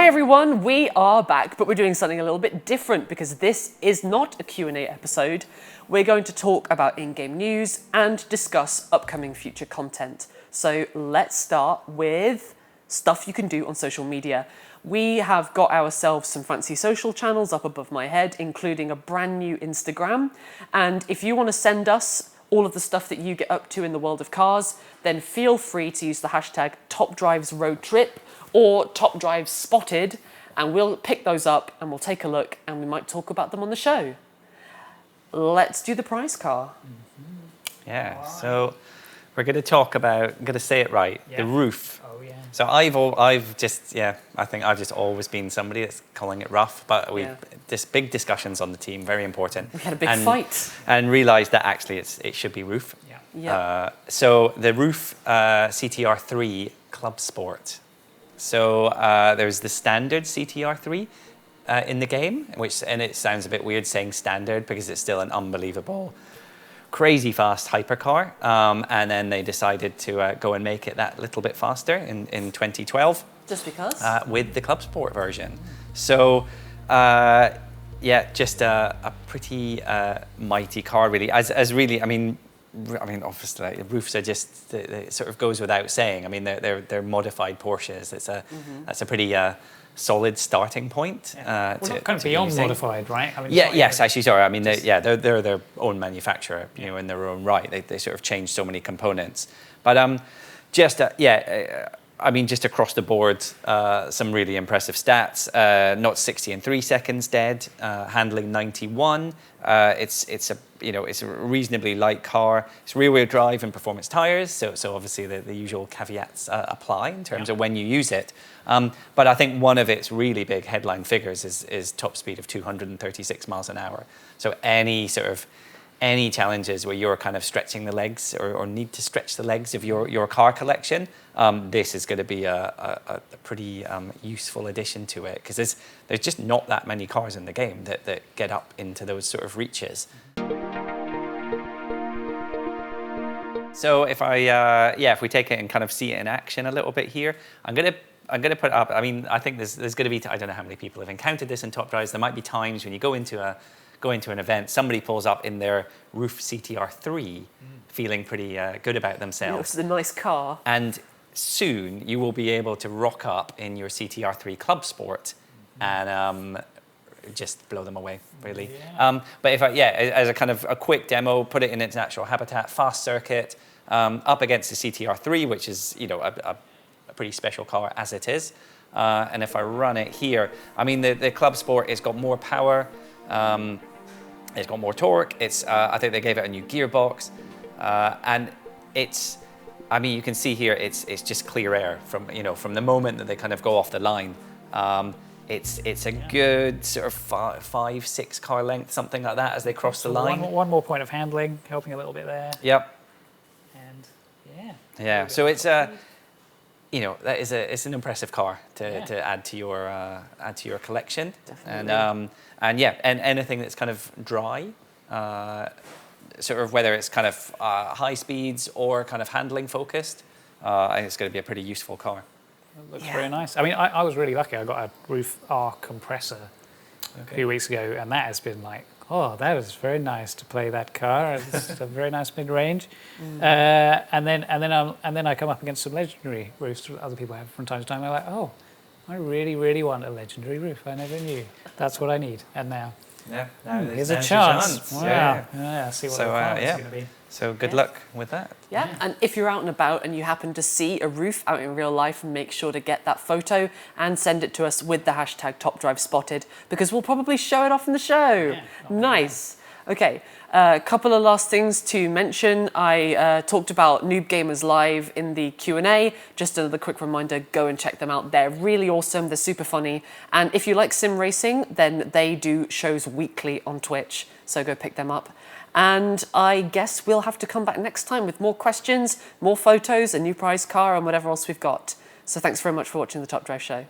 everyone, we are back, but we're doing something a little bit different because this is not a Q&A episode. We're going to talk about in-game news and discuss upcoming future content. So let's start with stuff you can do on social media. We have got ourselves some fancy social channels up above my head, including a brand new Instagram. And if you want to send us all of the stuff that you get up to in the world of cars, then feel free to use the hashtag TopDrivesRoadTrip or TopDrivesSpotted, and we'll pick those up and we'll take a look and we might talk about them on the show. Let's do the prize car. Yeah, so we're going to talk about, I'm going to say it right, the roof. Oh, yeah. So I've just, I think I've just always been somebody that's calling it rough, but we just big discussions on the team, very important. We had a big fight. And realised that actually it should be roof. Yeah. So the roof CTR3 Clubsport. So there's the standard CTR3 in the game, and it sounds a bit weird saying standard because it's still an unbelievable, crazy fast hypercar. And then they decided to go and make it that little bit faster in 2012. Just because? With the Clubsport version. So just a pretty mighty car, really. As really, I mean, obviously, like, roofs are just, it sort of goes without saying. I mean, they're modified Porsches. That's a pretty solid starting point. Well, not kind of beyond modified, right? I mean, yes, actually, sorry. I mean, they're their own manufacturer, in their own right. They sort of change so many components. But just across the board, some really impressive stats. Not 60 in 3 seconds dead, handling 91. It's a reasonably light car. It's rear-wheel drive and performance tires, so obviously the usual caveats apply in terms of when you use it. But I think one of its really big headline figures is top speed of 236 miles an hour. So any challenges where you're kind of stretching the legs or need to stretch the legs of your car collection, this is going to be a pretty useful addition to it, because there's just not that many cars in the game that get up into those sort of reaches. So if we take it and kind of see it in action a little bit here, I'm gonna put up. I mean, I think there's going to be, I don't know how many people have encountered this in Top Drives. There might be times when you go into an event, somebody pulls up in their roof CTR3, feeling pretty good about themselves. It's a nice car. And soon you will be able to rock up in your CTR3 Clubsport and just blow them away, really. Yeah. But as a kind of a quick demo, put it in its natural habitat, fast circuit, up against the CTR3, which is a pretty special car as it is. And if I run it here, I mean the Clubsport, it's got more power. It's got more torque. I think they gave it a new gearbox, and you can see here it's just clear air from the moment that they kind of go off the line. It's a good sort of 5-6 car length, something like that, as they cross the line. One more point of handling, helping a little bit there. Yep. And yeah. So it's it's an impressive car to add to your collection. Definitely. And anything that's kind of dry, sort of whether it's kind of high speeds or kind of handling focused, I think it's going to be a pretty useful car. it looks very nice. I mean, I was really lucky. I got a roof R compressor a few weeks ago, and that has been like, oh, that is very nice to play that car. It's a very nice mid-range. And then I come up against some legendary roofs that other people have from time to time. I'm like, oh, I really, really want a legendary roof. I never knew. That's what I need. And now, here's a chance. Wow. Yeah. See what the performance is going to be. So good luck with that. Yeah, and if you're out and about and you happen to see a roof out in real life, make sure to get that photo and send it to us with the hashtag TopDriveSpotted, because we'll probably show it off in the show. Yeah, nice. Okay, a couple of last things to mention. I talked about NoobGamerzLive in the Q&A. Just another quick reminder, go and check them out. They're really awesome. They're super funny. And if you like sim racing, then they do shows weekly on Twitch. So go pick them up. And I guess we'll have to come back next time with more questions, more photos, a new prize car, and whatever else we've got. So thanks very much for watching the Top Drive Show.